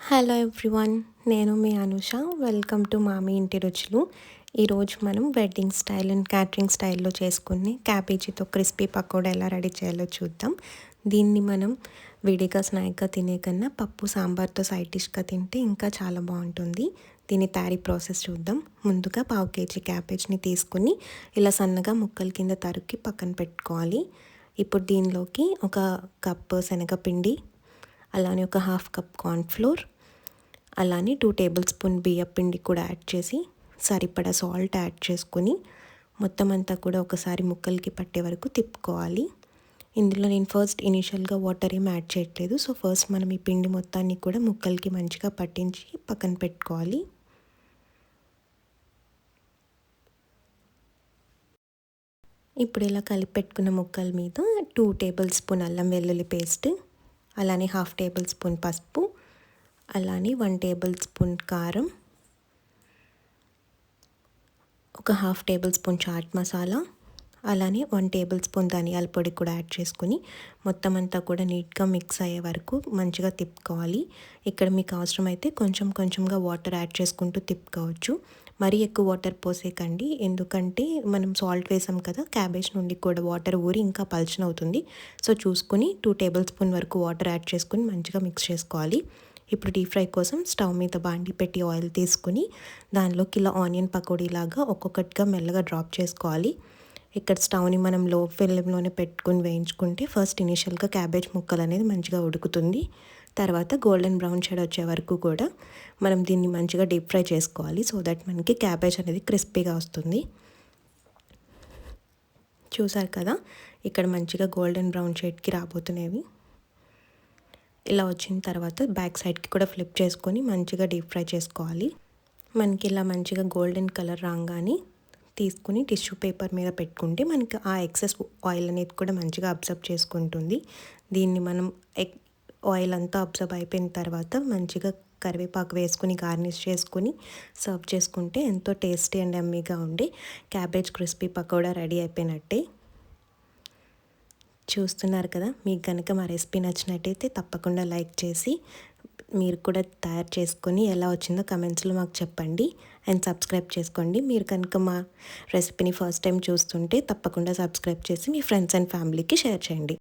Hello everyone, నేను మీ Anusha. Welcome to మామి ఇంటి రుచులు. ఈరోజు మనం వెడ్డింగ్ స్టైల్ అండ్ క్యాటరింగ్ స్టైల్లో చేసుకుని క్యాబేజీతో క్రిస్పీ పకోడా ఎలా రెడీ చేయాలో చూద్దాం. దీన్ని మనం విడిగా స్నాక్గా తినే కన్నా పప్పు సాంబార్తో సైడ్ డిష్గా తింటే ఇంకా చాలా బాగుంటుంది. దీని తయారీ ప్రాసెస్ చూద్దాం. ముందుగా 1/2 kg క్యాబేజ్ని తీసుకుని ఇలా సన్నగా ముక్కల కింద తరుక్కి పక్కన పెట్టుకోవాలి. ఇప్పుడు దీనిలోకి 1 కప్పు శనగపిండి, అలానే 1/2 కప్ కార్న్ఫ్లోర్, అలానే 2 టేబుల్ స్పూన్ బియ్యం పిండి కూడా యాడ్ చేసి సరిపడా సాల్ట్ యాడ్ చేసుకుని మొత్తం అంతా కూడా ఒకసారి ముక్కలకి పట్టే వరకు తిప్పుకోవాలి. ఇందులో నేను ఇనిషియల్గా వాటర్ ఏం యాడ్ చేయట్లేదు. సో ఫస్ట్ మనం ఈ పిండి మొత్తాన్ని కూడా ముక్కలకి మంచిగా పట్టించి పక్కన పెట్టుకోవాలి. ఇప్పుడు ఇలా కలిపి పెట్టుకున్న ముక్కల మీద 2 టేబుల్ స్పూన్ అల్లం వెల్లుల్లి పేస్ట్, అలానే 1/2 టేబుల్ స్పూన్ పసుపు, అలానే 1 టేబుల్ స్పూన్ కారం, 1/2 టేబుల్ స్పూన్ చాట్ మసాలా, అలానే 1 టేబుల్ స్పూన్ ధనియాల పొడి కూడా యాడ్ చేసుకుని మొత్తం అంతా కూడా నీట్గా మిక్స్ అయ్యే వరకు మంచిగా తిప్పుకోవాలి. ఇక్కడ మీకు అవసరమైతే కొంచెం కొంచెంగా వాటర్ యాడ్ చేసుకుంటూ తిప్పుకోవచ్చు. మరీ ఎక్కువ వాటర్ పోసేకండి, ఎందుకంటే మనం సాల్ట్ వేసాం కదా, క్యాబేజ్ నుండి కూడా వాటర్ ఊరి ఇంకా పల్చనవుతుంది. సో చూసుకుని 2 టేబుల్ స్పూన్ వరకు వాటర్ యాడ్ చేసుకుని మంచిగా మిక్స్ చేసుకోవాలి. ఇప్పుడు డీప్ ఫ్రై కోసం స్టవ్ మీద బాండి పెట్టి ఆయిల్ తీసుకుని దానిలోకి ఇలా ఆనియన్ పకోడీలాగా ఒక్కొక్కటిగా మెల్లగా డ్రాప్ చేసుకోవాలి. ఇక్కడ స్టవ్ని మనం లో ఫ్లేమ్లోనే పెట్టుకుని వేయించుకుంటే ఫస్ట్ ఇనిషియల్గా క్యాబేజ్ ముక్కలు అనేది మంచిగా ఉడుకుతుంది. తర్వాత గోల్డెన్ బ్రౌన్ షేడ్ వచ్చే వరకు కూడా మనం దీన్ని మంచిగా డీప్ ఫ్రై చేసుకోవాలి. సో దట్ మనకి క్యాబేజ్ అనేది క్రిస్పీగా వస్తుంది. చూసారు కదా, ఇక్కడ మంచిగా గోల్డెన్ బ్రౌన్ షేడ్కి రాబోతున్నవి. ఇలా వచ్చిన తర్వాత బ్యాక్ సైడ్కి కూడా ఫ్లిప్ చేసుకొని మంచిగా డీప్ ఫ్రై చేసుకోవాలి. మనకి ఇలా మంచిగా గోల్డెన్ కలర్ రాగానే తీసుకుని టిష్యూ పేపర్ మీద పెట్టుకుంటే మనకి ఆ ఎక్సెస్ ఆయిల్ అనేది కూడా మంచిగా అబ్జర్వ్ చేసుకుంటుంది. దీన్ని మనం ఆయిల్ అంతా అబ్జర్వ్ అయిపోయిన తర్వాత మంచిగా కరివేపాకు వేసుకుని గార్నిష్ చేసుకుని సర్వ్ చేసుకుంటే ఎంతో టేస్టీ అండ్ యమ్మీగా ఉండే క్యాబేజ్ క్రిస్పీ పకోడా రెడీ అయిపోయినట్టే. చూస్తున్నారు కదా, మీకు కనుక మా రెసిపీ నచ్చినట్టయితే తప్పకుండా లైక్ చేసి మీరు కూడా తయారు చేసుకొని ఎలా వచ్చిందో కమెంట్స్లో మాకు చెప్పండి. అండ్ సబ్స్క్రైబ్ చేసుకోండి. మీరు కనుక మా రెసిపీని ఫస్ట్ టైం చూస్తుంటే తప్పకుండా సబ్స్క్రైబ్ చేసి మీ ఫ్రెండ్స్ అండ్ ఫ్యామిలీకి షేర్ చేయండి.